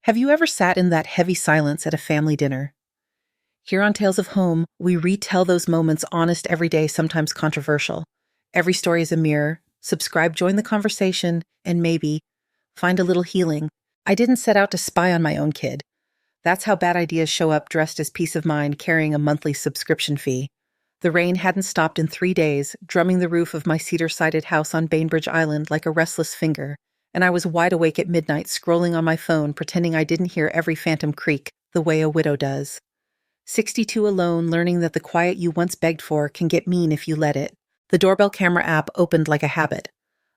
Have you ever sat in that heavy silence at a family dinner? Here on Tales of Home, we retell those moments honest, everyday, sometimes controversial. Every story is a mirror. Subscribe, join the conversation, and maybe find a little healing. I didn't set out to spy on my own kid. That's how bad ideas show up dressed as peace of mind, carrying a monthly subscription fee. The rain hadn't stopped in 3 days, drumming the roof of my cedar-sided house on BAINBRIDGE Island like a restless finger, and I was wide awake at midnight scrolling on my phone pretending I didn't hear every phantom creak the way a widow does. 62 alone, learning that the quiet you once begged for can get mean if you let it. The doorbell camera app opened like a habit.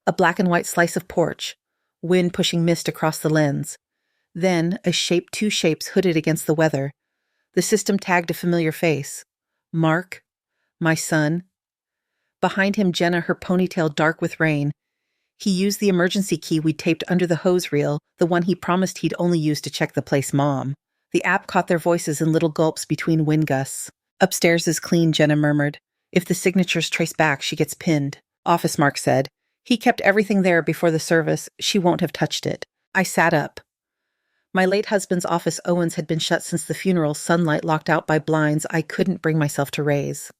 A black and white slice of porch, wind pushing mist across the lens. Then, two shapes hooded against the weather. The system tagged a familiar face. Mark, my son. Behind him, Jenna, her ponytail dark with rain. He used the emergency key we'd taped under the hose reel, the one he promised he'd only use to check the place Mom. The app caught their voices in little gulps between wind gusts. Upstairs is clean, Jenna murmured. If the signatures trace back, she gets pinned. Office, Mark said. He kept everything there before the service. She won't have touched it. I sat up. My late husband's office, Owen's, had been shut since the funeral, sunlight locked out by blinds I couldn't bring myself to raise.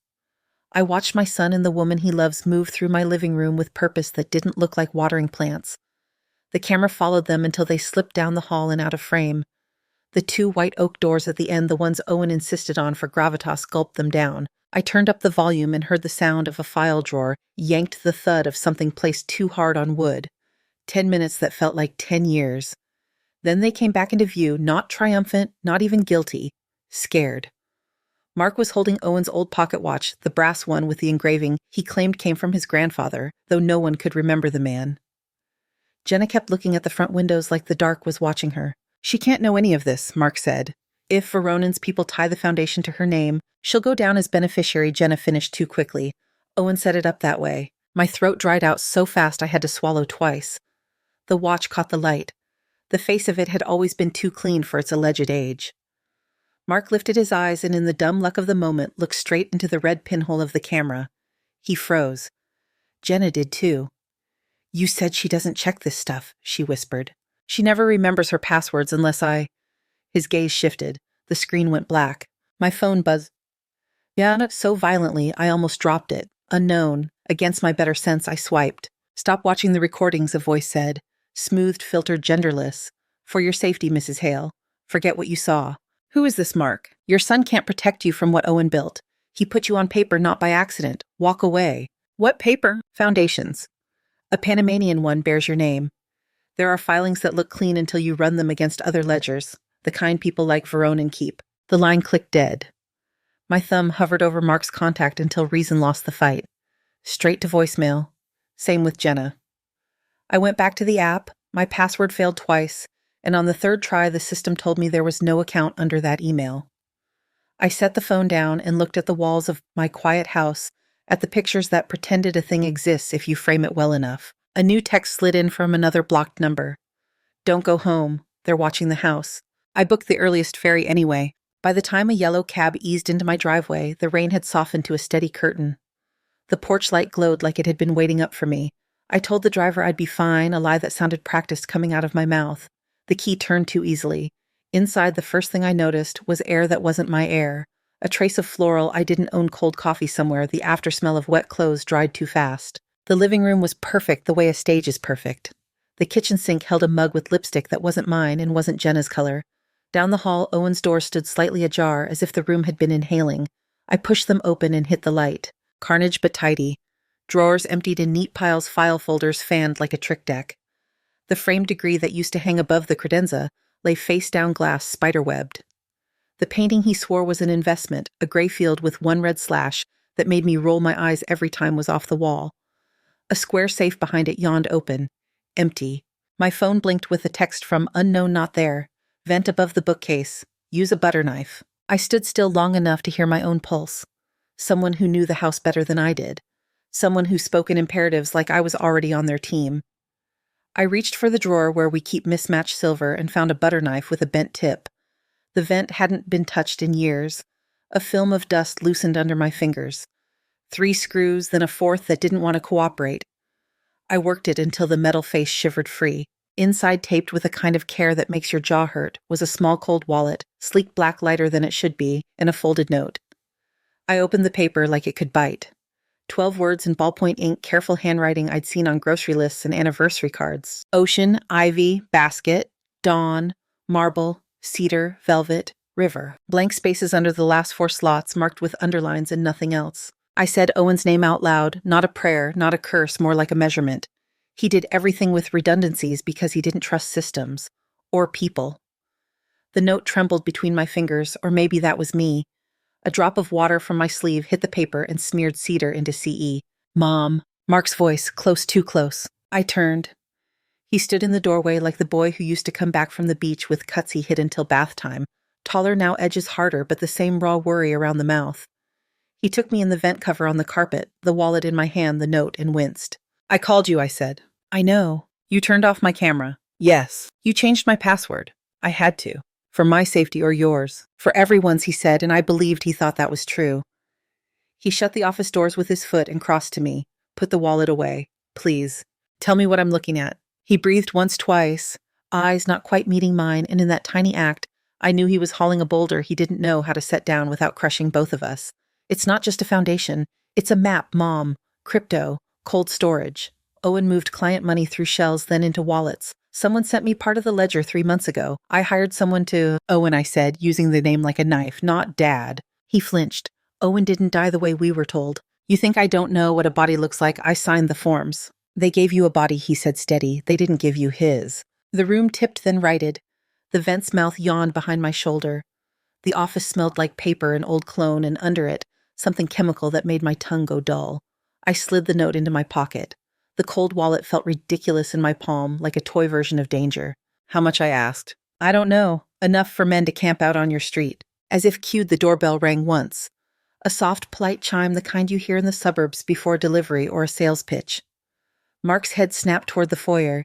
I watched my son and the woman he loves move through my living room with purpose that didn't look like watering plants. The camera followed them until they slipped down the hall and out of frame. The two white oak doors at the end, the ones Owen insisted on for gravitas, gulped them down. I turned up the volume and heard the sound of a file drawer, yanked the thud of something placed too hard on wood. 10 minutes that felt like 10 years. Then they came back into view, not triumphant, not even guilty, scared. Mark was holding Owen's old pocket watch, the brass one with the engraving he claimed came from his grandfather, though no one could remember the man. Jenna kept looking at the front windows like the dark was watching her. She can't know any of this, Mark said. If Veronan's people tie the foundation to her name, she'll go down as beneficiary. Jenna finished too quickly. Owen set it up that way. My throat dried out so fast I had to swallow twice. The watch caught the light. The face of it had always been too clean for its alleged age. Mark lifted his eyes and in the dumb luck of the moment looked straight into the red pinhole of the camera. He froze. Jenna did too. You said she doesn't check this stuff, she whispered. She never remembers her passwords unless I... His gaze shifted. The screen went black. My phone buzzed. Yeah, so violently I almost dropped it. Unknown. Against my better sense, I swiped. Stop watching the recordings, a voice said. Smoothed, filtered, genderless. For your safety, Mrs. Hale. Forget what you saw. Who is this Mark? Your son can't protect you from what Owen built. He put you on paper not by accident. Walk away. What paper? Foundations. A Panamanian one bears your name. There are filings that look clean until you run them against other ledgers, the kind people like Veronan keep. The line clicked dead. My thumb hovered over Mark's contact until reason lost the fight. Straight to voicemail. Same with Jenna. I went back to the app. My password failed twice, and on the third try the system told me there was no account under that email. I set the phone down and looked at the walls of my quiet house, at the pictures that pretended a thing exists if you frame it well enough. A new text slid in from another blocked number. Don't go home. They're watching the house. I booked the earliest ferry anyway. By the time a yellow cab eased into my driveway, the rain had softened to a steady curtain. The porch light glowed like it had been waiting up for me. I told the driver I'd be fine, a lie that sounded practiced coming out of my mouth. The key turned too easily. Inside, the first thing I noticed was air that wasn't my air. A trace of floral. I didn't own cold coffee somewhere. The after-smell of wet clothes dried too fast. The living room was perfect the way a stage is perfect. The kitchen sink held a mug with lipstick that wasn't mine and wasn't Jenna's color. Down the hall, Owen's door stood slightly ajar, as if the room had been inhaling. I pushed them open and hit the light. Carnage but tidy. Drawers emptied in neat piles, file folders fanned like a trick deck. The framed degree that used to hang above the credenza lay face-down glass, spider-webbed. The painting he swore was an investment, a gray field with one red slash that made me roll my eyes every time was off the wall. A square safe behind it yawned open. Empty. My phone blinked with a text from unknown not there. Vent above the bookcase. Use a butter knife. I stood still long enough to hear my own pulse. Someone who knew the house better than I did. Someone who spoke in imperatives like I was already on their team. I reached for the drawer where we keep mismatched silver and found a butter knife with a bent tip. The vent hadn't been touched in years. A film of dust loosened under my fingers. 3 screws, then a fourth that didn't want to cooperate. I worked it until the metal face shivered free. Inside, taped with a kind of care that makes your jaw hurt, was a small cold wallet, sleek black, lighter than it should be, and a folded note. I opened the paper like it could bite. 12 words in ballpoint ink, careful handwriting I'd seen on grocery lists and anniversary cards. Ocean, ivy, basket, dawn, marble, cedar, velvet, river. Blank spaces under the last 4 slots marked with underlines and nothing else. I said Owen's name out loud, not a prayer, not a curse, more like a measurement. He did everything with redundancies because he didn't trust systems. Or people. The note trembled between my fingers, or maybe that was me. A drop of water from my sleeve hit the paper and smeared cedar into CE. Mom. Mark's voice, close, too close. I turned. He stood in the doorway like the boy who used to come back from the beach with cuts he hid until bath time. Taller now, edges harder, but the same raw worry around the mouth. He took me in the vent cover on the carpet, the wallet in my hand, the note, and winced. I called you, I said. I know. You turned off my camera. Yes. You changed my password. I had to. For my safety or yours. For everyone's, he said, and I believed he thought that was true. He shut the office doors with his foot and crossed to me. Put the wallet away. Please. Tell me what I'm looking at. He breathed once, twice, eyes not quite meeting mine, and in that tiny act, I knew he was hauling a boulder he didn't know how to set down without crushing both of us. It's not just a foundation. It's a map, Mom. Crypto. Cold storage. Owen moved client money through shells, then into wallets. Someone sent me part of the ledger 3 months ago. I hired someone to... Owen, I said, using the name like a knife, not Dad. He flinched. Owen didn't die the way we were told. You think I don't know what a body looks like? I signed the forms. They gave you a body, he said steady. They didn't give you his. The room tipped, then righted. The vent's mouth yawned behind my shoulder. The office smelled like paper and old cologne, and under it, something chemical that made my tongue go dull. I slid the note into my pocket. The cold wallet felt ridiculous in my palm, like a toy version of danger. How much, I asked. I don't know. Enough for men to camp out on your street. As if cued, the doorbell rang once. A soft, polite chime, the kind you hear in the suburbs before delivery or a sales pitch. Mark's head snapped toward the foyer.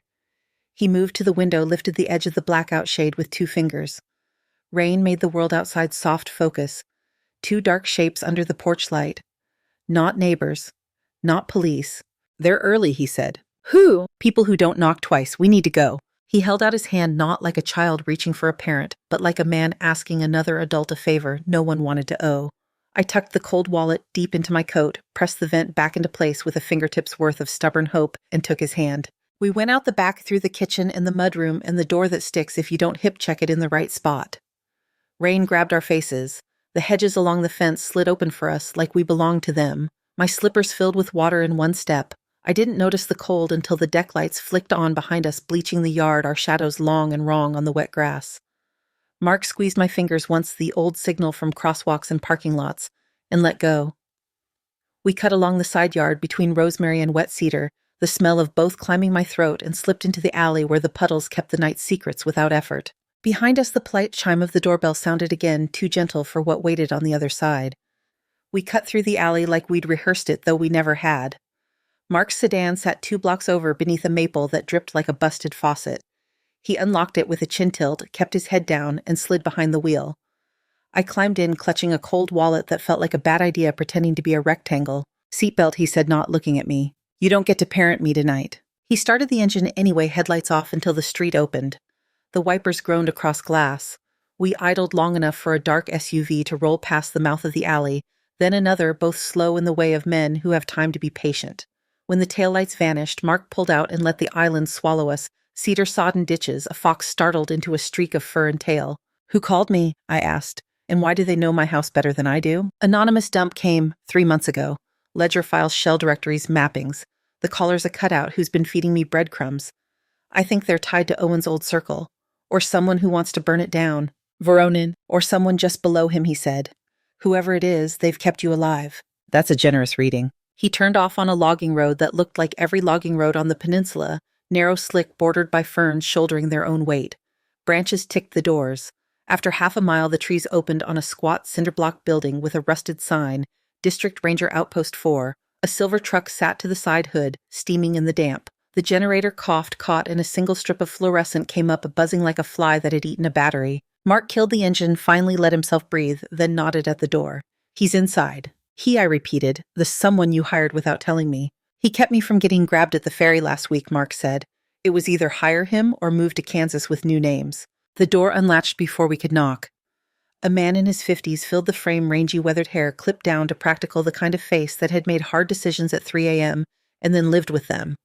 He moved to the window, lifted the edge of the blackout shade with 2 fingers. Rain made the world outside soft focus. 2 dark shapes under the porch light. Not neighbors. Not police. They're early, he said. Who? People who don't knock twice. We need to go. He held out his hand not like a child reaching for a parent, but like a man asking another adult a favor no one wanted to owe. I tucked the cold wallet deep into my coat, pressed the vent back into place with a fingertip's worth of stubborn hope, and took his hand. We went out the back through the kitchen and the mudroom and the door that sticks if you don't hip check it in the right spot. Rain grabbed our faces. The hedges along the fence slid open for us like we belonged to them. My slippers filled with water in one step. I didn't notice the cold until the deck lights flicked on behind us, bleaching the yard, our shadows long and wrong on the wet grass. Mark squeezed my fingers once, the old signal from crosswalks and parking lots, and let go. We cut along the side yard between rosemary and wet cedar, the smell of both climbing my throat, and slipped into the alley where the puddles kept the night's secrets without effort. Behind us, the polite chime of the doorbell sounded again, too gentle for what waited on the other side. We cut through the alley like we'd rehearsed it, though we never had. Mark's sedan sat 2 blocks over beneath a maple that dripped like a busted faucet. He unlocked it with a chin tilt, kept his head down, and slid behind the wheel. I climbed in, clutching a cold wallet that felt like a bad idea pretending to be a rectangle. Seatbelt, he said, not looking at me. You don't get to parent me tonight. He started the engine anyway, headlights off until the street opened. The wipers groaned across glass. We idled long enough for a dark SUV to roll past the mouth of the alley, then another, both slow in the way of men who have time to be patient. When the taillights vanished, Mark pulled out and let the island swallow us, cedar-sodden ditches, a fox startled into a streak of fur and tail. Who called me? I asked. And why do they know my house better than I do? Anonymous dump came 3 months ago. Ledger files, shell directories, mappings. The caller's a cutout who's been feeding me breadcrumbs. I think they're tied to Owen's old circle. Or someone who wants to burn it down. Voronin. Or someone just below him, he said. Whoever it is, they've kept you alive. That's a generous reading. He turned off on a logging road that looked like every logging road on the peninsula, narrow slick bordered by ferns shouldering their own weight. Branches ticked the doors. After half a mile, the trees opened on a squat cinderblock building with a rusted sign, District Ranger Outpost 4. A silver truck sat to the side hood, steaming in the damp. The generator coughed, caught, and a single strip of fluorescent came up, buzzing like a fly that had eaten a battery. Mark killed the engine, finally let himself breathe, then nodded at the door. He's inside. He, I repeated, the someone you hired without telling me. He kept me from getting grabbed at the ferry last week, Mark said. It was either hire him or move to Kansas with new names. The door unlatched before we could knock. A man in his 50s filled the frame, rangy weathered hair clipped down to practical, the kind of face that had made hard decisions at 3 a.m. and then lived with them.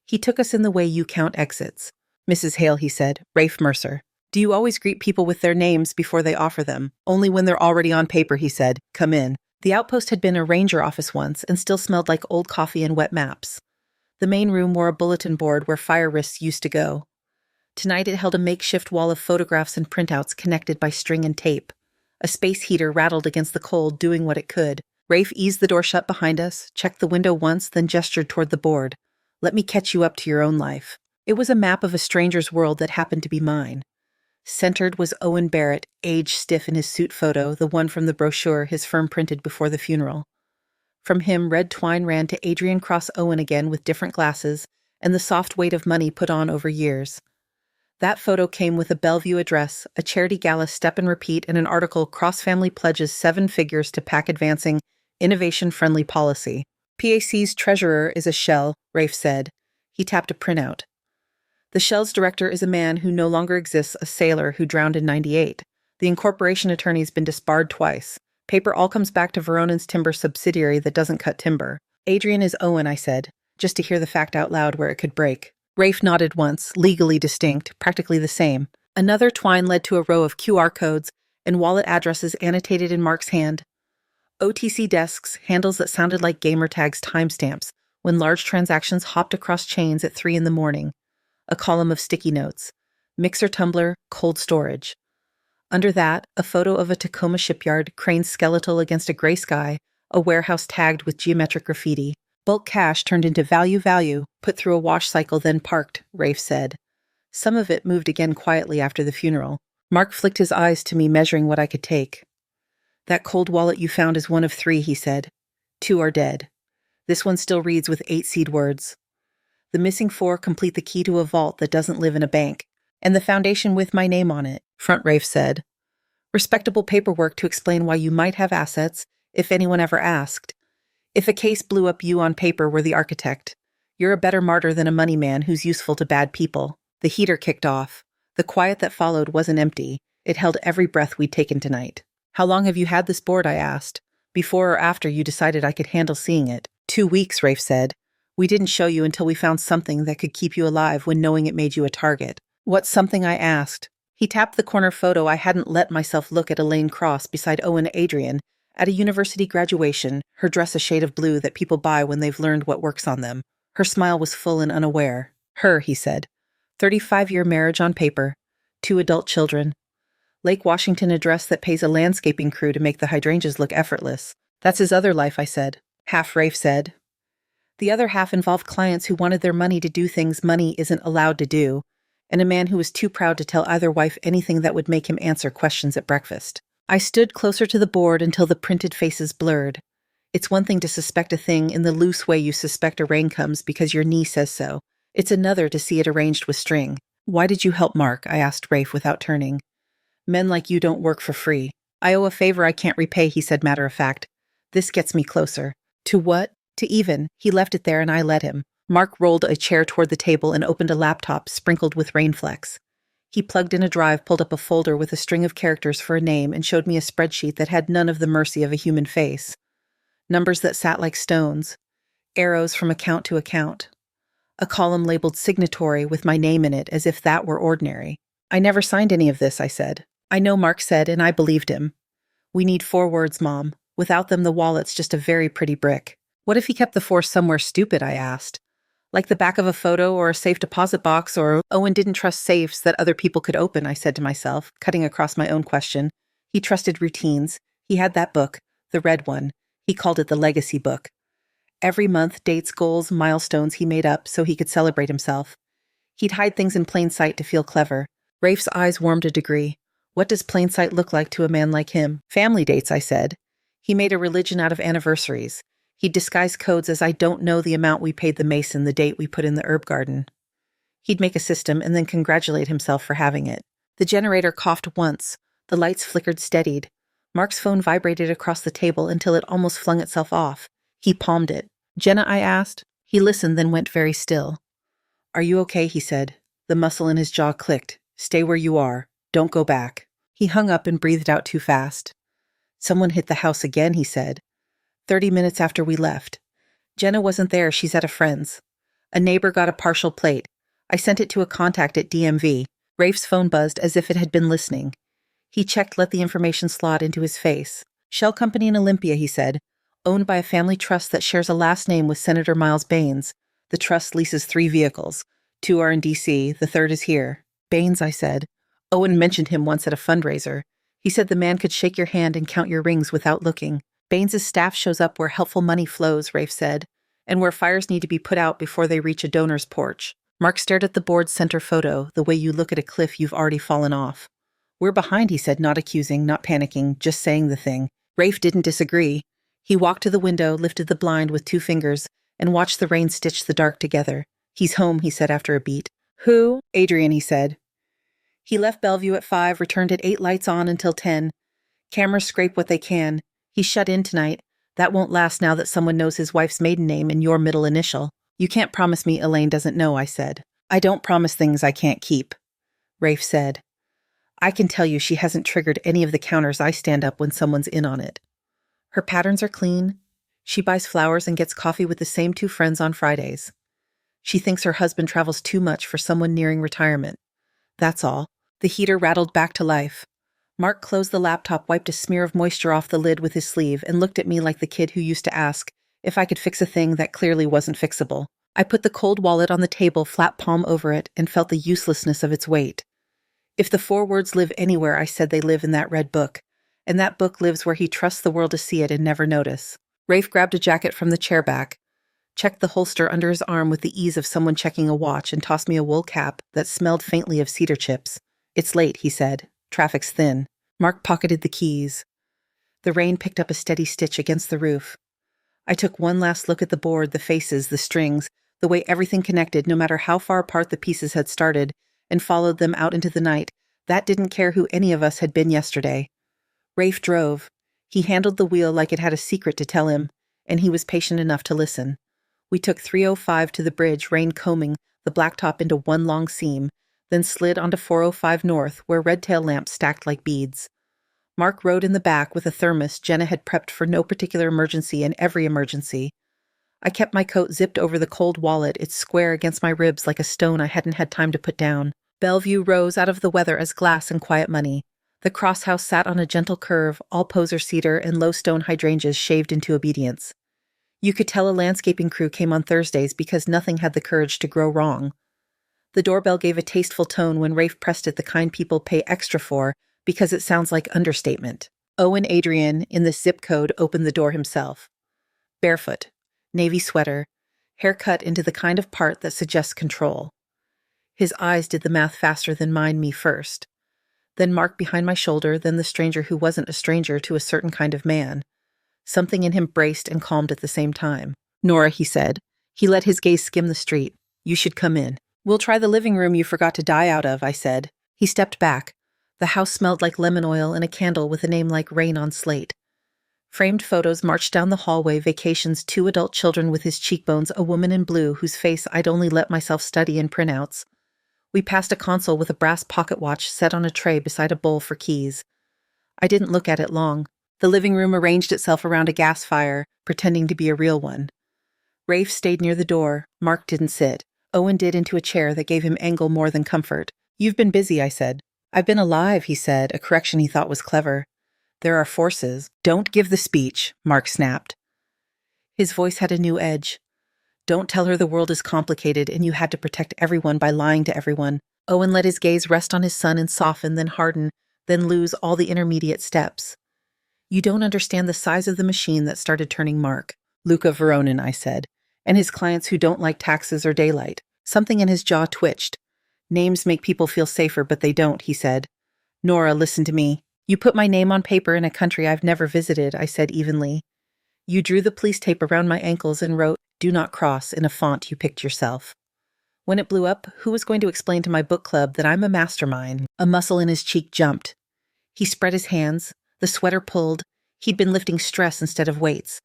He took us in the way you count exits. "Mrs. Hale," he said, "Rafe Mercer." "Do you always greet people with their names before they offer them?" "Only when they're already on paper," he said. "Come in." The outpost had been a ranger office once and still smelled like old coffee and wet maps. The main room wore a bulletin board where fire risks used to go. Tonight it held a makeshift wall of photographs and printouts connected by string and tape. A space heater rattled against the cold, doing what it could. Rafe eased the door shut behind us, checked the window once, then gestured toward the board. "Let me catch you up to your own life." It was a map of a stranger's world that happened to be mine. Centered was Owen Barrett, aged stiff in his suit photo, the one from the brochure his firm printed before the funeral. From him, red twine ran to Adrian Cross Owen again with different glasses and the soft weight of money put on over years. That photo came with a Bellevue address, a charity gala step and repeat, and an article, "Cross Family Pledges 7 Figures to PAC Advancing Innovation-Friendly Policy." "PAC's treasurer is a Shell," Rafe said. He tapped a printout. "The Shell's director is a man who no longer exists, a sailor who drowned in '98. The incorporation attorney's been disbarred twice. Paper all comes back to Veronan's timber subsidiary that doesn't cut timber." "Adrian is Owen," I said, just to hear the fact out loud where it could break. Rafe nodded once, legally distinct, practically the same. Another twine led to a row of QR codes and wallet addresses annotated in Mark's hand. OTC desks, handles that sounded like gamer tags, timestamps, when large transactions hopped across chains at 3 in the morning. A column of sticky notes. Mixer tumbler, cold storage. Under that, a photo of a Tacoma shipyard, crane skeletal against a gray sky, a warehouse tagged with geometric graffiti. "Bulk cash turned into value, put through a wash cycle, then parked," Rafe said. Some of it moved again quietly after the funeral. Mark flicked his eyes to me, measuring what I could take. "That cold wallet you found is one of 3, he said. 2 are dead. This one still reads with 8 seed words. The missing 4 complete the key to a vault that doesn't live in a bank. And the foundation with my name on it," Front Rafe said. "Respectable paperwork to explain why you might have assets, if anyone ever asked. If a case blew up, you on paper were the architect. You're a better martyr than a money man who's useful to bad people." The heater kicked off. The quiet that followed wasn't empty. It held every breath we'd taken tonight. "How long have you had this board?" I asked. "Before or after you decided I could handle seeing it?" 2 weeks, Rafe said. "We didn't show you until we found something that could keep you alive when knowing it made you a target." "What's something?" I asked. He tapped the corner photo. I hadn't let myself look at Elaine Cross beside Owen and Adrian at a university graduation, her dress a shade of blue that people buy when they've learned what works on them. Her smile was full and unaware. "Her," he said. 35-year marriage on paper. 2 adult children. Lake Washington address that pays a landscaping crew to make the hydrangeas look effortless. "That's his other life," I said. "Half," Rafe said. "The other half involved clients who wanted their money to do things money isn't allowed to do, and a man who was too proud to tell either wife anything that would make him answer questions at breakfast." I stood closer to the board until the printed faces blurred. It's one thing to suspect a thing in the loose way you suspect a rain comes because your knee says so. It's another to see it arranged with string. "Why did you help Mark?" I asked Rafe without turning. "Men like you don't work for free. I owe a favor I can't repay," he said matter of fact. "This gets me closer." "To what?" "To even." He left it there and I let him. Mark rolled a chair toward the table and opened a laptop sprinkled with rain flecks. He plugged in a drive, pulled up a folder with a string of characters for a name, and showed me a spreadsheet that had none of the mercy of a human face. Numbers that sat like stones. Arrows from account to account. A column labeled signatory with my name in it as if that were ordinary. "I never signed any of this," I said. "I know," Mark said, and I believed him. "We need 4 words, Mom. Without them, the wallet's just a very pretty brick." "What if he kept the 4 somewhere stupid?" I asked. "Like the back of a photo or a safe deposit box, or Owen didn't trust safes that other people could open," I said to myself, cutting across my own question. "He trusted routines. He had that book, the red one. He called it the legacy book. Every month, dates, goals, milestones he made up so he could celebrate himself. He'd hide things in plain sight to feel clever." Rafe's eyes warmed a degree. "What does plain sight look like to a man like him?" "Family dates," I said. "He made a religion out of anniversaries. He'd disguise codes as I don't know the amount we paid the mason the date we put in the herb garden. He'd make a system and then congratulate himself for having it." The generator coughed once. The lights flickered, steadied. Mark's phone vibrated across the table until it almost flung itself off. He palmed it. "Jenna?" I asked. He listened, then went very still. Are you okay? He said. The muscle in his jaw clicked. Stay where you are. Don't go back. He hung up and breathed out too fast. Someone hit the house again, he said. 30 minutes after we left. Jenna wasn't there, she's at a friend's. A neighbor got a partial plate. I sent it to a contact at DMV. Rafe's phone buzzed as if it had been listening. He checked, let the information slot into his face. Shell company in Olympia, he said. Owned by a family trust that shares a last name with Senator Miles Baines. The trust leases 3 vehicles. 2 are in D.C., the 3rd is here. Baines, I said. Owen mentioned him once at a fundraiser. He said the man could shake your hand and count your rings without looking. Baines's staff shows up where helpful money flows, Rafe said, and where fires need to be put out before they reach a donor's porch. Mark stared at the board's center photo, the way you look at a cliff you've already fallen off. We're behind, he said, not accusing, not panicking, just saying the thing. Rafe didn't disagree. He walked to the window, lifted the blind with 2 fingers, and watched the rain stitch the dark together. He's home, he said after a beat. Who? Adrian, he said. He left Bellevue at 5, returned at 8, lights on until 10. Cameras scrape what they can. He's shut in tonight. That won't last now that someone knows his wife's maiden name and your middle initial. You can't promise me Elaine doesn't know, I said. I don't promise things I can't keep. Rafe said. I can tell you she hasn't triggered any of the counters I stand up when someone's in on it. Her patterns are clean. She buys flowers and gets coffee with the same 2 friends on Fridays. She thinks her husband travels too much for someone nearing retirement. That's all. The heater rattled back to life. Mark closed the laptop, wiped a smear of moisture off the lid with his sleeve, and looked at me like the kid who used to ask if I could fix a thing that clearly wasn't fixable. I put the cold wallet on the table, flat palm over it, and felt the uselessness of its weight. If the 4 words live anywhere, I said they live in that red book. And that book lives where he trusts the world to see it and never notice. Rafe grabbed a jacket from the chair back, checked the holster under his arm with the ease of someone checking a watch, and tossed me a wool cap that smelled faintly of cedar chips. It's late, he said. Traffic's thin. Mark pocketed the keys. The rain picked up a steady stitch against the roof. I took one last look at the board, the faces, the strings, the way everything connected, no matter how far apart the pieces had started, and followed them out into the night. That didn't care who any of us had been yesterday. Rafe drove. He handled the wheel like it had a secret to tell him, and he was patient enough to listen. We took 305 to the bridge, rain combing the blacktop into one long seam, then slid onto 405 North, where red tail lamps stacked like beads. Mark rode in the back with a thermos Jenna had prepped for no particular emergency and every emergency. I kept my coat zipped over the cold wallet, its square against my ribs like a stone I hadn't had time to put down. Bellevue rose out of the weather as glass and quiet money. The crosshouse sat on a gentle curve, all poser cedar and low stone hydrangeas shaved into obedience. You could tell a landscaping crew came on Thursdays because nothing had the courage to grow wrong. The doorbell gave a tasteful tone when Rafe pressed it, the kind people pay extra for because it sounds like understatement. Owen Adrian, in the zip code, opened the door himself. Barefoot, navy sweater, hair cut into the kind of part that suggests control. His eyes did the math faster than mine, me first. Then Mark behind my shoulder, then the stranger who wasn't a stranger to a certain kind of man. Something in him braced and calmed at the same time. Nora, he said. He let his gaze skim the street. You should come in. We'll try the living room you forgot to die out of, I said. He stepped back. The house smelled like lemon oil and a candle with a name like rain on slate. Framed photos marched down the hallway, vacations, 2 adult children with his cheekbones, a woman in blue whose face I'd only let myself study in printouts. We passed a console with a brass pocket watch set on a tray beside a bowl for keys. I didn't look at it long. The living room arranged itself around a gas fire, pretending to be a real one. Rafe stayed near the door. Mark didn't sit. Owen did into a chair that gave him angle more than comfort. You've been busy, I said. I've been alive, he said, a correction he thought was clever. There are forces. Don't give the speech, Mark snapped. His voice had a new edge. Don't tell her the world is complicated and you had to protect everyone by lying to everyone. Owen let his gaze rest on his son and soften, then harden, then lose all the intermediate steps. You don't understand the size of the machine that started turning Mark. Luca Veronin, I said, and his clients who don't like taxes or daylight. Something in his jaw twitched. Names make people feel safer, but they don't, he said. Nora, listen to me. You put my name on paper in a country I've never visited, I said evenly. You drew the police tape around my ankles and wrote, "Do not cross," in a font you picked yourself. When it blew up, who was going to explain to my book club that I'm a mastermind? A muscle in his cheek jumped. He spread his hands. The sweater pulled. He'd been lifting stress instead of weights.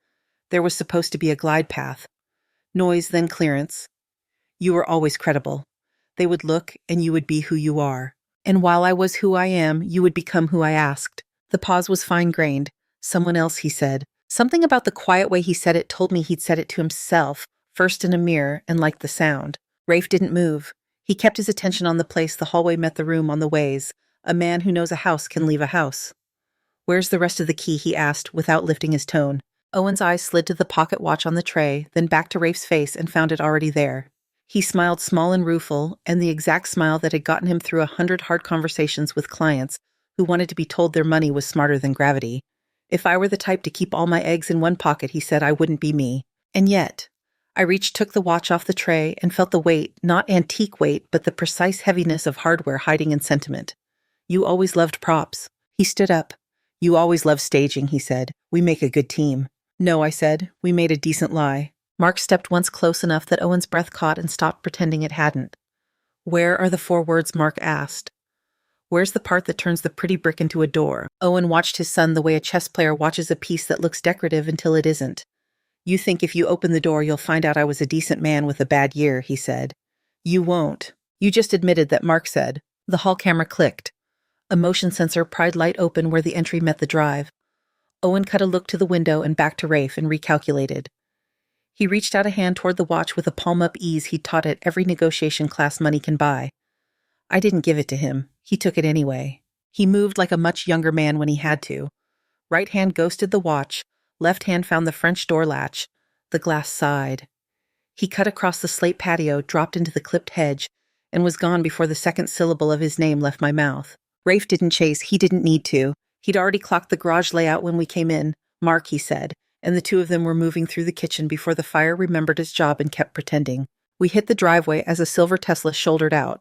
There was supposed to be a glide path. Noise, then clearance. You were always credible. They would look, and you would be who you are. And while I was who I am, you would become who I asked. The pause was fine-grained. Someone else, he said. Something about the quiet way he said it told me he'd said it to himself, first in a mirror, and liked the sound. Rafe didn't move. He kept his attention on the place the hallway met the room on the ways. A man who knows a house can leave a house. Where's the rest of the key, he asked, without lifting his tone. Owen's eyes slid to the pocket watch on the tray, then back to Rafe's face and found it already there. He smiled small and rueful, and the exact smile that had gotten him through 100 hard conversations with clients who wanted to be told their money was smarter than gravity. If I were the type to keep all my eggs in one pocket, he said, I wouldn't be me. And yet, I took the watch off the tray and felt the weight, not antique weight, but the precise heaviness of hardware hiding in sentiment. You always loved props. He stood up. You always loved staging, he said. We make a good team. No, I said. We made a decent lie. Mark stepped once close enough that Owen's breath caught and stopped pretending it hadn't. Where are the 4 words Mark asked? Where's the part that turns the pretty brick into a door? Owen watched his son the way a chess player watches a piece that looks decorative until it isn't. You think if you open the door you'll find out I was a decent man with a bad year, he said. You won't. You just admitted that, Mark said. The hall camera clicked. A motion sensor pried light open where the entry met the drive. Owen cut a look to the window and back to Rafe and recalculated. He reached out a hand toward the watch with a palm-up ease he'd taught at every negotiation class money can buy. I didn't give it to him. He took it anyway. He moved like a much younger man when he had to. Right hand ghosted the watch. Left hand found the French door latch. The glass sighed. He cut across the slate patio, dropped into the clipped hedge, and was gone before the second syllable of his name left my mouth. Rafe didn't chase. He didn't need to. He'd already clocked the garage layout when we came in. Mark, he said, and the two of them were moving through the kitchen before the fire remembered its job and kept pretending. We hit the driveway as a silver Tesla shouldered out.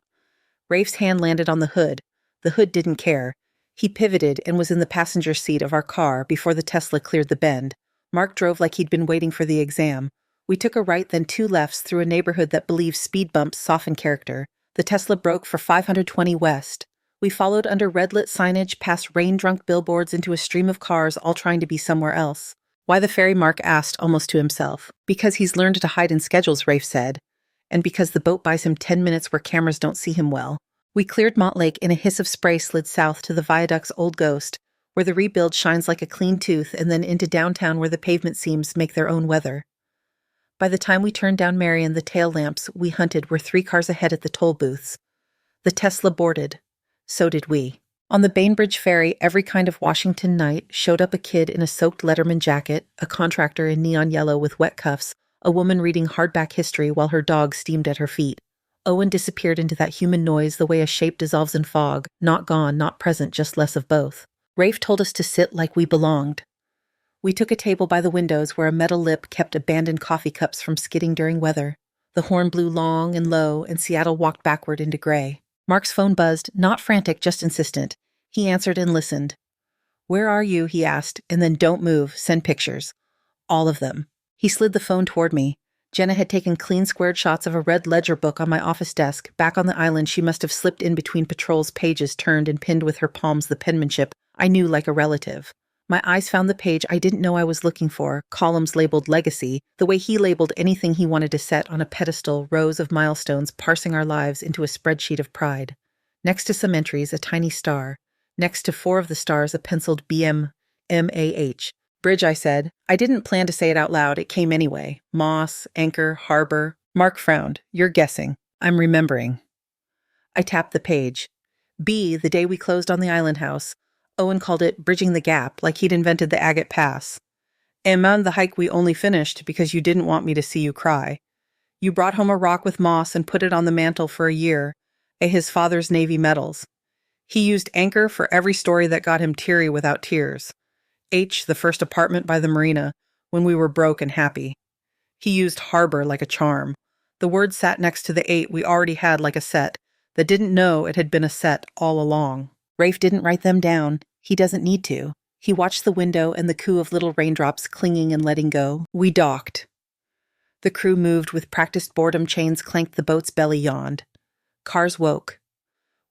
Rafe's hand landed on the hood. The hood didn't care. He pivoted and was in the passenger seat of our car before the Tesla cleared the bend. Mark drove like he'd been waiting for the exam. We took a right, then 2 lefts through a neighborhood that believes speed bumps soften character. The Tesla broke for 520 West. We followed under red-lit signage past rain-drunk billboards into a stream of cars all trying to be somewhere else. Why the ferry, Mark asked, almost to himself. Because he's learned to hide in schedules, Rafe said. And because the boat buys him 10 minutes where cameras don't see him well. We cleared Montlake and a hiss of spray slid south to the viaduct's old ghost, where the rebuild shines like a clean tooth, and then into downtown where the pavement seams make their own weather. By the time we turned down Marion, the tail lamps we hunted were 3 cars ahead at the toll booths. The Tesla boarded. So did we. On the BAINBRIDGE ferry, every kind of Washington night, showed up a kid in a soaked Letterman jacket, a contractor in neon yellow with wet cuffs, a woman reading hardback history while her dog steamed at her feet. Owen disappeared into that human noise the way a shape dissolves in fog, not gone, not present, just less of both. Rafe told us to sit like we belonged. We took a table by the windows where a metal lip kept abandoned coffee cups from skidding during weather. The horn blew long and low, and Seattle walked backward into gray. Mark's phone buzzed, not frantic, just insistent. He answered and listened. Where are you? He asked, and then don't move, send pictures. All of them. He slid the phone toward me. Jenna had taken clean squared shots of a red ledger book on my office desk. Back on the island, she must have slipped in between Patrol's pages, turned and pinned with her palms the penmanship I knew like a relative. My eyes found the page I didn't know I was looking for, columns labeled Legacy, the way he labeled anything he wanted to set on a pedestal, rows of milestones parsing our lives into a spreadsheet of pride. Next to some entries, a tiny star. Next to 4 of the stars, a penciled BMAH. Bridge, I said. I didn't plan to say it out loud. It came anyway. Moss, anchor, harbor. Mark frowned. You're guessing. I'm remembering. I tapped the page. B, the day we closed on the island house. Owen called it bridging the gap, like he'd invented the agate pass. And the hike we only finished because you didn't want me to see you cry. You brought home a rock with moss and put it on the mantle for a year, his father's Navy medals. He used anchor for every story that got him teary without tears. H, the first apartment by the marina, when we were broke and happy. He used harbor like a charm. The word sat next to the 8 we already had like a set, that didn't know it had been a set all along. Rafe didn't write them down. He doesn't need to. He watched the window and the coo of little raindrops clinging and letting go. We docked. The crew moved with practiced boredom, chains clanked, the boat's belly yawned. Cars woke.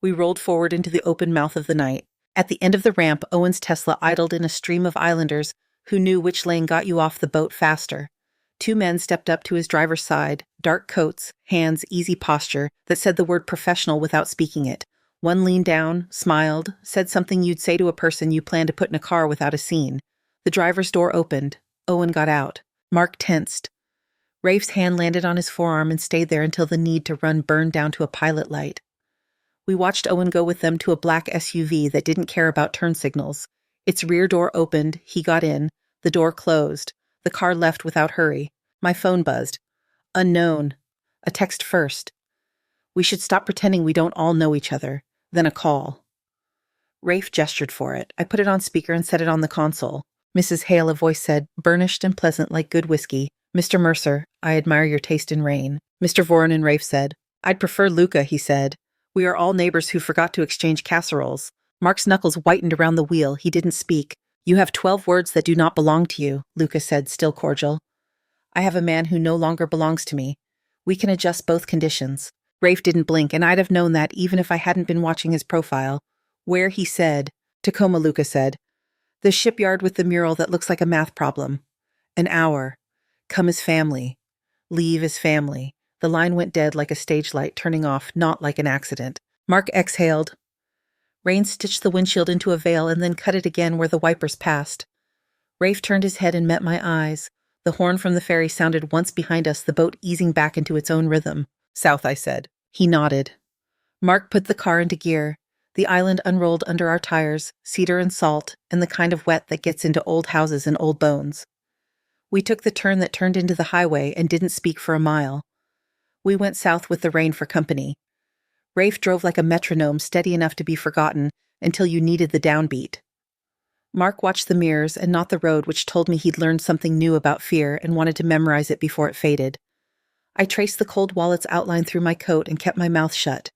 We rolled forward into the open mouth of the night. At the end of the ramp, Owen's Tesla idled in a stream of islanders who knew which lane got you off the boat faster. 2 men stepped up to his driver's side, dark coats, hands, easy posture, that said the word professional without speaking it. One leaned down, smiled, said something you'd say to a person you plan to put in a car without a scene. The driver's door opened. Owen got out. Mark tensed. Rafe's hand landed on his forearm and stayed there until the need to run burned down to a pilot light. We watched Owen go with them to a black SUV that didn't care about turn signals. Its rear door opened, he got in, the door closed. The car left without hurry. My phone buzzed. Unknown. A text first. We should stop pretending we don't all know each other. Then a call. Rafe gestured for it. I put it on speaker and set it on the console. Mrs. Hale, a voice said, burnished and pleasant like good whiskey. Mr. Mercer, I admire your taste in rain. Mr. Voronin, Rafe said. I'd prefer Luca, he said. We are all neighbors who forgot to exchange casseroles. Mark's knuckles whitened around the wheel. He didn't speak. You have 12 words that do not belong to you, Luca said, still cordial. I have a man who no longer belongs to me. We can adjust both conditions. Rafe didn't blink, and I'd have known that even if I hadn't been watching his profile. Where, he said. Tacoma, Luca said. The shipyard with the mural that looks like a math problem. An hour. Come as family. Leave as family. The line went dead like a stage light turning off, not like an accident. Mark exhaled. Rain stitched the windshield into a veil and then cut it again where the wipers passed. Rafe turned his head and met my eyes. The horn from the ferry sounded once behind us, the boat easing back into its own rhythm. South, I said. He nodded. Mark put the car into gear. The island unrolled under our tires, cedar and salt, and the kind of wet that gets into old houses and old bones. We took the turn that turned into the highway and didn't speak for a mile. We went south with the rain for company. Rafe drove like a metronome, steady enough to be forgotten until you needed the downbeat. Mark watched the mirrors and not the road, which told me he'd learned something new about fear and wanted to memorize it before it faded. I traced the cold wallet's outline through my coat and kept my mouth shut.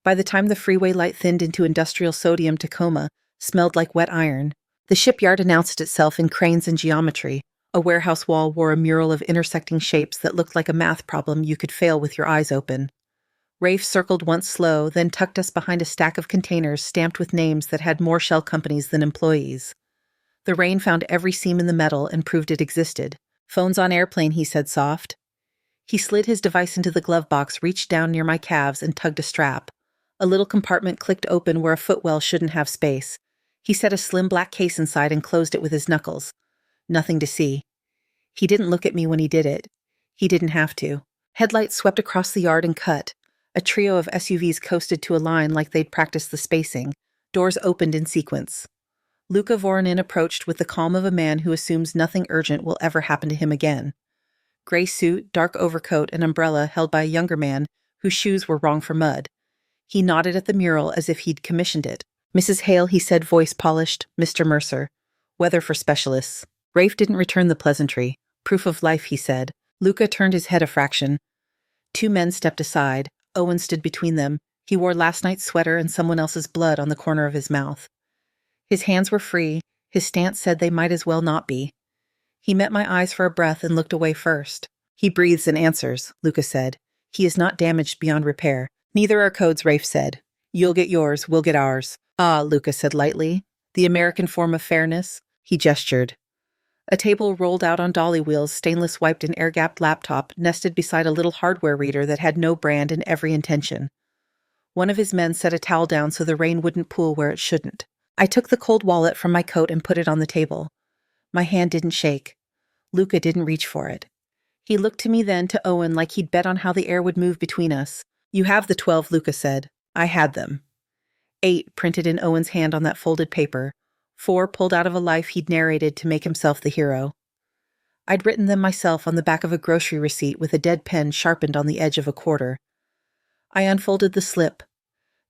By the time the freeway light thinned into industrial sodium, Tacoma smelled like wet iron. The shipyard announced itself in cranes and geometry. A warehouse wall wore a mural of intersecting shapes that looked like a math problem you could fail with your eyes open. Rafe circled once slow, then tucked us behind a stack of containers stamped with names that had more shell companies than employees. The rain found every seam in the metal and proved it existed. Phones on airplane, he said soft. He slid his device into the glove box, reached down near my calves, and tugged a strap. A little compartment clicked open where a footwell shouldn't have space. He set a slim black case inside and closed it with his knuckles. Nothing to see. He didn't look at me when he did it. He didn't have to. Headlights swept across the yard and cut. A trio of SUVs coasted to a line like they'd practiced the spacing. Doors opened in sequence. Luca Voronin approached with the calm of a man who assumes nothing urgent will ever happen to him again. Gray suit, dark overcoat, and umbrella held by a younger man whose shoes were wrong for mud. He nodded at the mural as if he'd commissioned it. Mrs. Hale, he said, voice polished. Mr. Mercer. Weather for specialists. Rafe didn't return the pleasantry. Proof of life, he said. Luca turned his head a fraction. Two men stepped aside. Owen stood between them. He wore last night's sweater and someone else's blood on the corner of his mouth. His hands were free. His stance said they might as well not be. He met my eyes for a breath and looked away first. He breathes and answers, Luca said. He is not damaged beyond repair. Neither are codes, Rafe said. You'll get yours, we'll get ours. Ah, Luca said lightly. The American form of fairness. He gestured. A table rolled out on dolly wheels, stainless wiped and air-gapped laptop, nested beside a little hardware reader that had no brand and every intention. One of his men set a towel down so the rain wouldn't pool where it shouldn't. I took the cold wallet from my coat and put it on the table. My hand didn't shake. Luca didn't reach for it. He looked to me then to Owen like he'd bet on how the air would move between us. You have the 12, Luca said. I had them. 8 printed in Owen's hand on that folded paper. 4 pulled out of a life he'd narrated to make himself the hero. I'd written them myself on the back of a grocery receipt with a dead pen sharpened on the edge of a quarter. I unfolded the slip.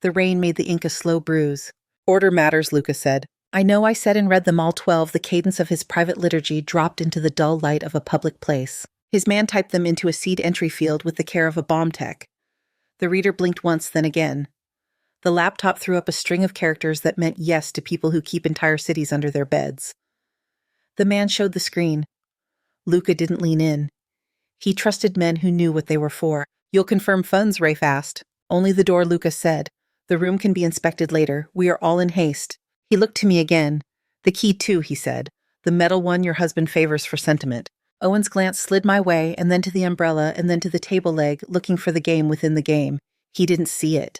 The rain made the ink a slow bruise. Order matters, Luca said. I know I said and read them all 12. The cadence of his private liturgy dropped into the dull light of a public place. His man typed them into a seed entry field with the care of a bomb tech. The reader blinked once, then again. The laptop threw up a string of characters that meant yes to people who keep entire cities under their beds. The man showed the screen. Luca didn't lean in. He trusted men who knew what they were for. You'll confirm funds, Rafe asked. Only the door, Luca said. The room can be inspected later. We are all in haste. He looked to me again. The key too, he said. The metal one your husband favors for sentiment. Owen's glance slid my way and then to the umbrella and then to the table leg, looking for the game within the game. He didn't see it.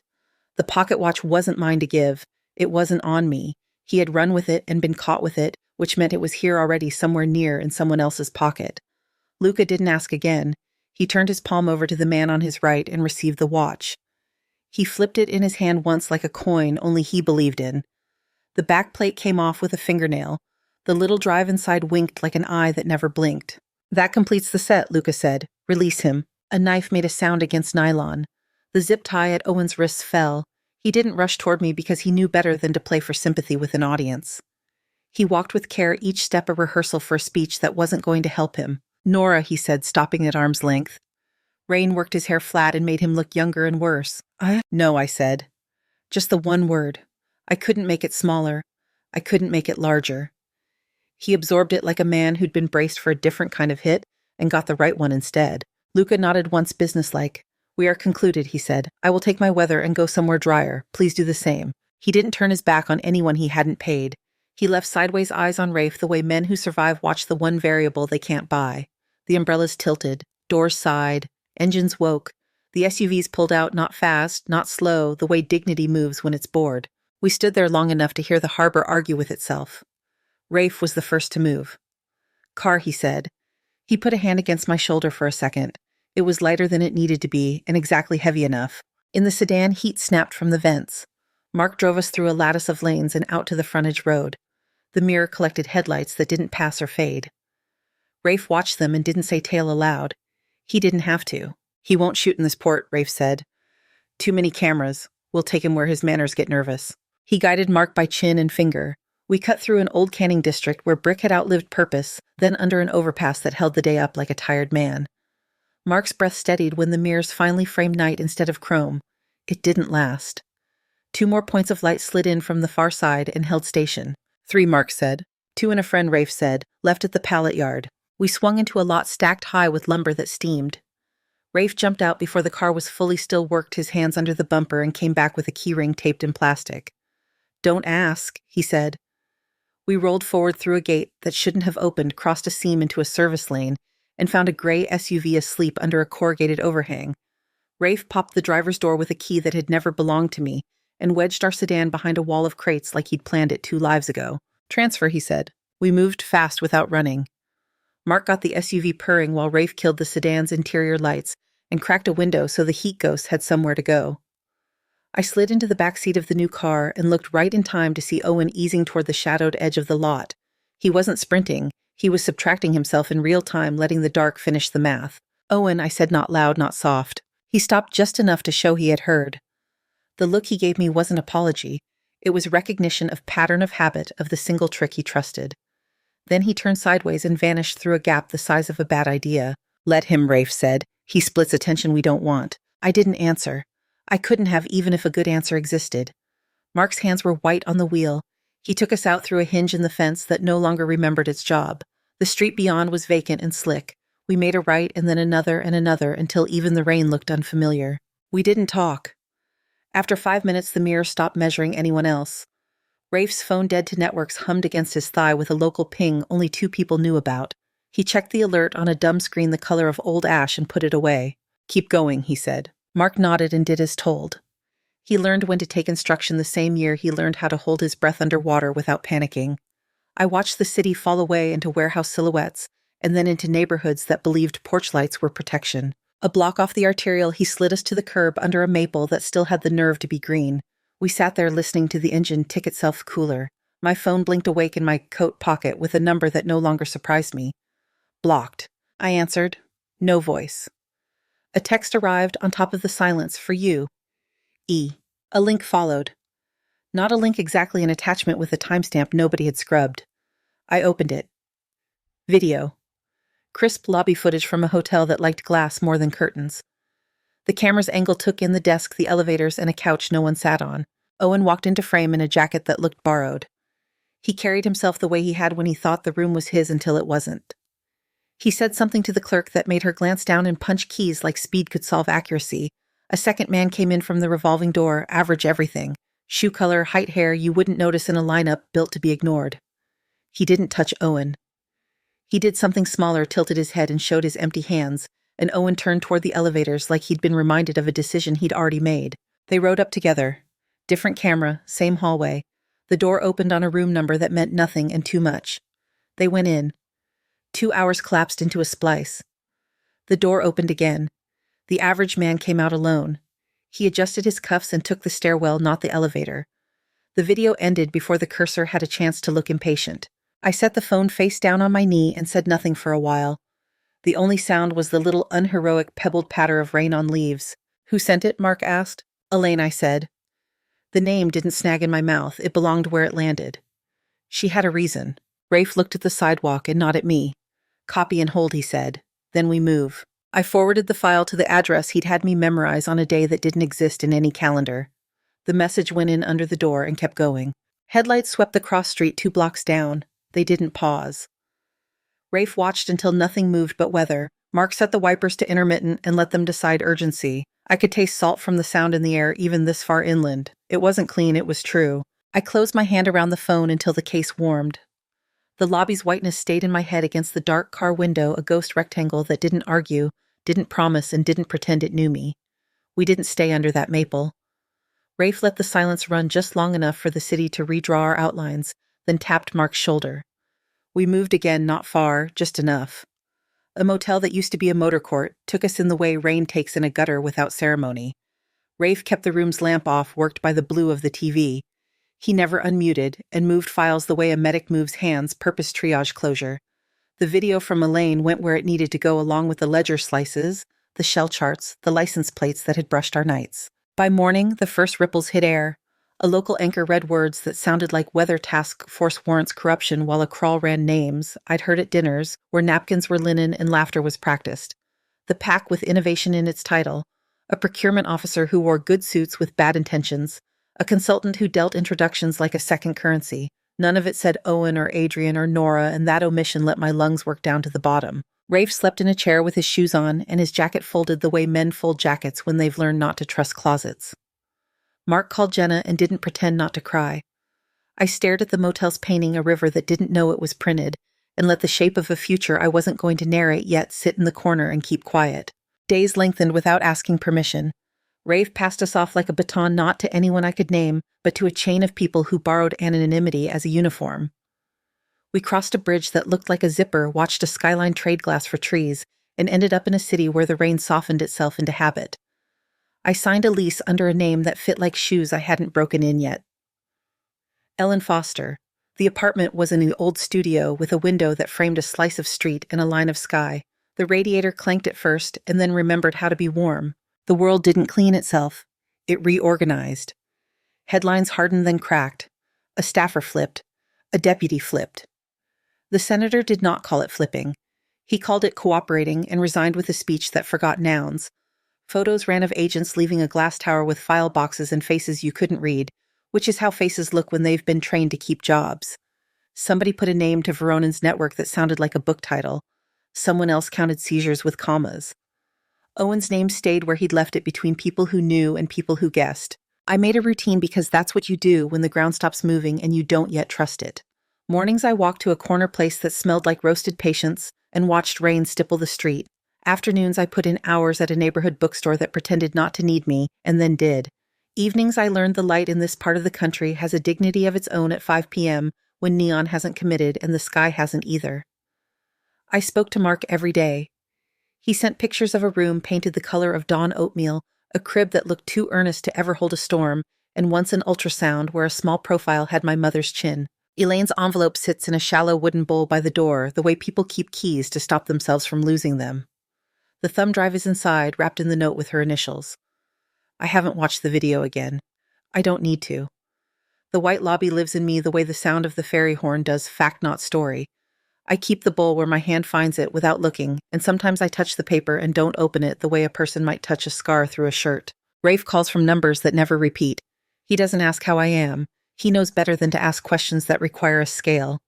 The pocket watch wasn't mine to give. It wasn't on me. He had run with it and been caught with it, which meant it was here already somewhere near in someone else's pocket. Luca didn't ask again. He turned his palm over to the man on his right and received the watch. He flipped it in his hand once like a coin only he believed in. The back plate came off with a fingernail. The little drive inside winked like an eye that never blinked. "That completes the set," Luca said. "Release him." A knife made a sound against nylon. The zip tie at Owen's wrists fell. He didn't rush toward me because he knew better than to play for sympathy with an audience. He walked with care, each step a rehearsal for a speech that wasn't going to help him. "Nora," he said, stopping at arm's length. Rain worked his hair flat and made him look younger and worse. "No," I said. Just the one word. I couldn't make it smaller. I couldn't make it larger. He absorbed it like a man who'd been braced for a different kind of hit and got the right one instead. Luca nodded once businesslike. "We are concluded," he said. "I will take my weather and go somewhere drier. Please do the same." He didn't turn his back on anyone he hadn't paid. He left sideways eyes on Rafe the way men who survive watch the one variable they can't buy. The umbrellas tilted, doors sighed, engines woke. The SUVs pulled out, not fast, not slow, the way dignity moves when it's bored. We stood there long enough to hear the harbor argue with itself. Rafe was the first to move. "Car," he said. He put a hand against my shoulder for a second. It was lighter than it needed to be, and exactly heavy enough. In the sedan, heat snapped from the vents. Mark drove us through a lattice of lanes and out to the frontage road. The mirror collected headlights that didn't pass or fade. Rafe watched them and didn't say tail aloud. He didn't have to. "He won't shoot in this port," Rafe said. "Too many cameras. We'll take him where his manners get nervous." He guided Mark by chin and finger. We cut through an old canning district where brick had outlived purpose, then under an overpass that held the day up like a tired man. Mark's breath steadied when the mirrors finally framed night instead of chrome. It didn't last. 2 more points of light slid in from the far side and held station. 3, Mark said. 2 and a friend, Rafe said, left at the pallet yard. We swung into a lot stacked high with lumber that steamed. Rafe jumped out before the car was fully still, worked his hands under the bumper, and came back with a keyring taped in plastic. "Don't ask," he said. We rolled forward through a gate that shouldn't have opened, crossed a seam into a service lane, and found a gray SUV asleep under a corrugated overhang. Rafe popped the driver's door with a key that had never belonged to me, and wedged our sedan behind a wall of crates like he'd planned it 2 lives ago. "Transfer," he said. We moved fast without running. Mark got the SUV purring while Rafe killed the sedan's interior lights and cracked a window so the heat ghost had somewhere to go. I slid into the back seat of the new car and looked right in time to see Owen easing toward the shadowed edge of the lot. He wasn't sprinting. He was subtracting himself in real time, letting the dark finish the math. "Owen," I said, not loud, not soft. He stopped just enough to show he had heard. The look he gave me wasn't apology. It was recognition of pattern of habit of the single trick he trusted. Then he turned sideways and vanished through a gap the size of a bad idea. "Let him," Rafe said. "He splits attention we don't want." I didn't answer. I couldn't have, even if a good answer existed. Mark's hands were white on the wheel. He took us out through a hinge in the fence that no longer remembered its job. The street beyond was vacant and slick. We made a right and then another and another until even the rain looked unfamiliar. We didn't talk. After 5 minutes, the mirror stopped measuring anyone else. Rafe's phone dead to networks hummed against his thigh with a local ping only 2 people knew about. He checked the alert on a dumb screen the color of old ash and put it away. "Keep going," he said. Mark nodded and did as told. He learned when to take instruction the same year he learned how to hold his breath underwater without panicking. I watched the city fall away into warehouse silhouettes and then into neighborhoods that believed porch lights were protection. A block off the arterial, he slid us to the curb under a maple that still had the nerve to be green. We sat there listening to the engine tick itself cooler. My phone blinked awake in my coat pocket with a number that no longer surprised me. "Blocked." I answered. No voice. A text arrived on top of the silence for you. E. A link followed. Not a link exactly, an attachment with a timestamp nobody had scrubbed. I opened it. Video. Crisp lobby footage from a hotel that liked glass more than curtains. The camera's angle took in the desk, the elevators, and a couch no one sat on. Owen walked into frame in a jacket that looked borrowed. He carried himself the way he had when he thought the room was his until it wasn't. He said something to the clerk that made her glance down and punch keys like speed could solve accuracy. A second man came in from the revolving door, average everything. Shoe color, height, hair you wouldn't notice in a lineup built to be ignored. He didn't touch Owen. He did something smaller, tilted his head and showed his empty hands, and Owen turned toward the elevators like he'd been reminded of a decision he'd already made. They rode up together. Different camera, same hallway. The door opened on a room number that meant nothing and too much. They went in. 2 hours collapsed into a splice. The door opened again. The average man came out alone. He adjusted his cuffs and took the stairwell, not the elevator. The video ended before the cursor had a chance to look impatient. I set the phone face down on my knee and said nothing for a while. The only sound was the little unheroic pebbled patter of rain on leaves. "Who sent it?" Mark asked. "Elaine," I said. The name didn't snag in my mouth. It belonged where it landed. She had a reason. Rafe looked at the sidewalk and not at me. "Copy and hold," he said. "Then we move." I forwarded the file to the address he'd had me memorize on a day that didn't exist in any calendar. The message went in under the door and kept going. Headlights swept the cross street 2 blocks down. They didn't pause. Rafe watched until nothing moved but weather. Mark set the wipers to intermittent and let them decide urgency. I could taste salt from the sound in the air even this far inland. It wasn't clean, it was true. I closed my hand around the phone until the case warmed. The lobby's whiteness stayed in my head against the dark car window, a ghost rectangle that didn't argue, didn't promise, and didn't pretend it knew me. We didn't stay under that maple. Rafe let the silence run just long enough for the city to redraw our outlines, then tapped Mark's shoulder. We moved again, not far, just enough. A motel that used to be a motor court took us in the way rain takes in a gutter without ceremony. Rafe kept the room's lamp off, worked by the blue of the TV. He never unmuted, and moved files the way a medic moves hands, purpose triage closure. The video from Elaine went where it needed to go, along with the ledger slices, the shell charts, the license plates that had brushed our nights. By morning, the first ripples hit air. A local anchor read words that sounded like weather task force warrants corruption while a crawl ran names I'd heard at dinners, where napkins were linen and laughter was practiced. The pack with innovation in its title. A procurement officer who wore good suits with bad intentions. A consultant who dealt introductions like a second currency. None of it said Owen or Adrian or Nora, and that omission let my lungs work down to the bottom. Rafe slept in a chair with his shoes on and his jacket folded the way men fold jackets when they've learned not to trust closets. Mark called Jenna and didn't pretend not to cry. I stared at the motel's painting, a river that didn't know it was printed, and let the shape of a future I wasn't going to narrate yet sit in the corner and keep quiet. Days lengthened without asking permission. Rafe passed us off like a baton, not to anyone I could name, but to a chain of people who borrowed anonymity as a uniform. We crossed a bridge that looked like a zipper, watched a skyline trade glass for trees, and ended up in a city where the rain softened itself into habit. I signed a lease under a name that fit like shoes I hadn't broken in yet. Ellen Foster. The apartment was in an old studio with a window that framed a slice of street and a line of sky. The radiator clanked at first and then remembered how to be warm. The world didn't clean itself. It reorganized. Headlines hardened then cracked. A staffer flipped. A deputy flipped. The senator did not call it flipping. He called it cooperating and resigned with a speech that forgot nouns. Photos ran of agents leaving a glass tower with file boxes and faces you couldn't read, which is how faces look when they've been trained to keep jobs. Somebody put a name to Veronan's network that sounded like a book title. Someone else counted seizures with commas. Owen's name stayed where he'd left it, between people who knew and people who guessed. I made a routine because that's what you do when the ground stops moving and you don't yet trust it. Mornings I walked to a corner place that smelled like roasted patience and watched rain stipple the street. Afternoons I put in hours at a neighborhood bookstore that pretended not to need me, and then did. Evenings I learned the light in this part of the country has a dignity of its own at 5 p.m. when neon hasn't committed and the sky hasn't either. I spoke to Mark every day. He sent pictures of a room painted the color of dawn oatmeal, a crib that looked too earnest to ever hold a storm, and once an ultrasound where a small profile had my mother's chin. Elaine's envelope sits in a shallow wooden bowl by the door, the way people keep keys to stop themselves from losing them. The thumb drive is inside, wrapped in the note with her initials. I haven't watched the video again. I don't need to. The white lobby lives in me the way the sound of the fairy horn does fact not story. I keep the bowl where my hand finds it without looking, and sometimes I touch the paper and don't open it the way a person might touch a scar through a shirt. Rafe calls from numbers that never repeat. He doesn't ask how I am. He knows better than to ask questions that require a scale.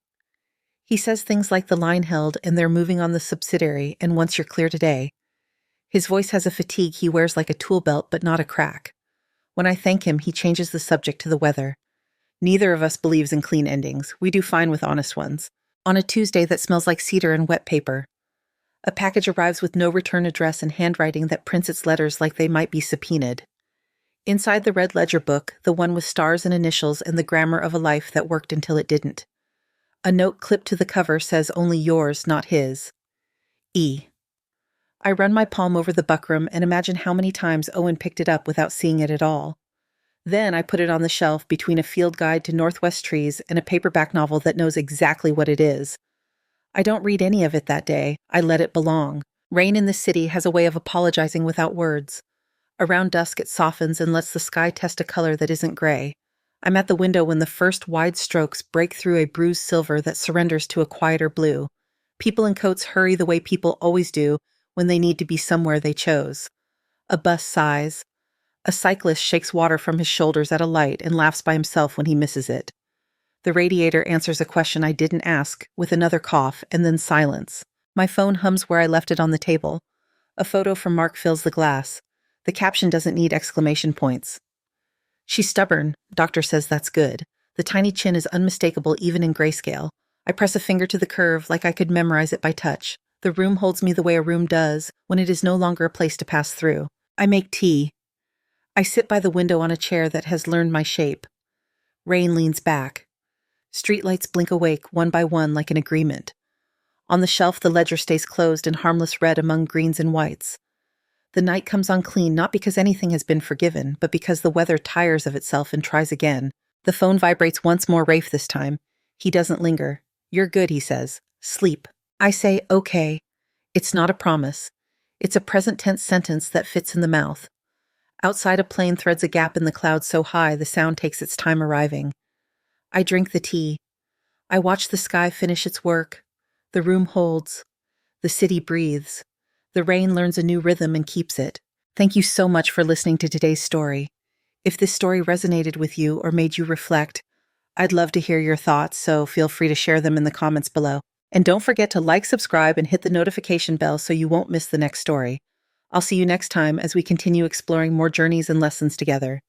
He says things like the line held and they're moving on the subsidiary and once you're clear today. His voice has a fatigue he wears like a tool belt but not a crack. When I thank him, he changes the subject to the weather. Neither of us believes in clean endings. We do fine with honest ones. on a Tuesday that smells like cedar and wet paper. A package arrives with no return address and handwriting that prints its letters like they might be subpoenaed. Inside the red ledger book, the one with stars and initials and the grammar of a life that worked until it didn't. A note clipped to the cover says only yours, not his. E. I run my palm over the buckram and imagine how many times Owen picked it up without seeing it at all. Then I put it on the shelf between a field guide to Northwest trees and a paperback novel that knows exactly what it is. I don't read any of it that day. I let it belong. Rain in the city has a way of apologizing without words. Around dusk it softens and lets the sky test a color that isn't gray. I'm at the window when the first wide strokes break through a bruised silver that surrenders to a quieter blue. People in coats hurry the way people always do when they need to be somewhere they chose. A bus sighs. A cyclist shakes water from his shoulders at a light and laughs by himself when he misses it. The radiator answers a question I didn't ask with another cough and then silence. My phone hums where I left it on the table. A photo from Mark fills the glass. The caption doesn't need exclamation points. She's stubborn. Doctor says that's good. The tiny chin is unmistakable even in grayscale. I press a finger to the curve like I could memorize it by touch. The room holds me the way a room does when it is no longer a place to pass through. I make tea. I sit by the window on a chair that has learned my shape. Rain leans back. Streetlights blink awake one by one like an agreement. On the shelf, the ledger stays closed in harmless red among greens and whites. The night comes on clean not because anything has been forgiven, but because the weather tires of itself and tries again. The phone vibrates once more, Rafe this time. He doesn't linger. You're good, he says. Sleep. I say, okay. It's not a promise. It's a present tense sentence that fits in the mouth. Outside, a plane threads a gap in the clouds so high the sound takes its time arriving. I drink the tea. I watch the sky finish its work. The room holds. The city breathes. The rain learns a new rhythm and keeps it. Thank you so much for listening to today's story. If this story resonated with you or made you reflect, I'd love to hear your thoughts, so feel free to share them in the comments below. And don't forget to like, subscribe, and hit the notification bell so you won't miss the next story. I'll see you next time as we continue exploring more journeys and lessons together.